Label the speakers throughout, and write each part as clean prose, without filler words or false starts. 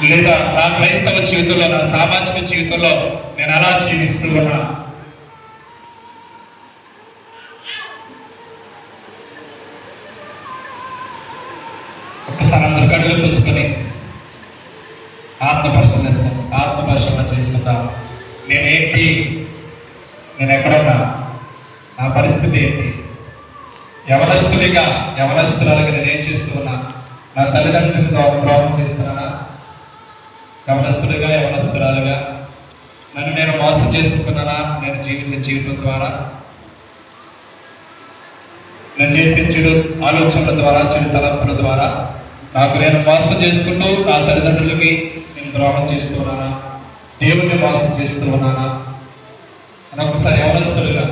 Speaker 1: లేదా నా క్రైస్తవ జీవితంలో, నా సామాజిక జీవితంలో నేను అలా జీవిస్తూ ఉన్నా? ఒకసారి అందరు కళ్ళు మూసుకొని ఆత్మపరిశీలన చేసుకుందాం. నేనేంటి? నేను ఎక్కడున్నా? నా పరిస్థితి ఏంటి? యవనస్తురాలుగా నేనేం చేస్తూ ఉన్నా? నా తల్లిదండ్రులకు ద్రోహం చేస్తున్నానా? యవనస్తురాలుగా నన్ను నేను మోసం చేసుకుంటున్నానా? నేను జీవించే జీవితం ద్వారా, నేను చేసే చెడు ఆలోచనల ద్వారా, చెడు తలంపుల ద్వారా నాకు నేను మోసం చేసుకుంటూ నా తల్లిదండ్రులకి నేను ద్రోహం చేస్తూ ఉన్నానా? దేవుణ్ణి మోసం చేస్తూ ఉన్నానా అని ఒకసారి యవనస్తులుగా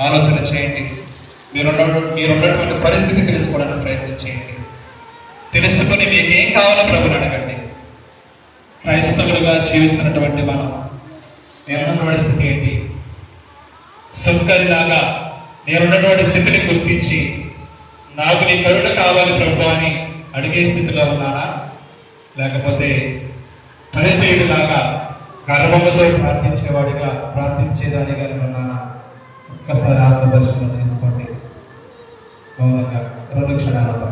Speaker 1: ఆలోచన చేయండి. మీరున్నటువంటి పరిస్థితి తెలుసుకోవడానికి ప్రయత్నం చేయండి. తెలుసుకొని మీకేం కావాలో ప్రభుని అడగండి. క్రైస్తవులుగా జీవిస్తున్నటువంటి మనం నేనున్నటువంటి స్థితి ఏంటి? సుక్కలిలాగా నేనున్నటువంటి స్థితిని గుర్తించి నాకు నీ కరుణ కావాలి ప్రభు అని అడిగే స్థితిలో ఉన్నానా? లేకపోతే పరిసయ్యుడిలాగా గర్వముతో ప్రార్థించేదానిగా ఉన్నానా? ఒక్కసారి ఆత్మదర్శనం చేసుకోండి. మౌనంగా 2 క్షణాలు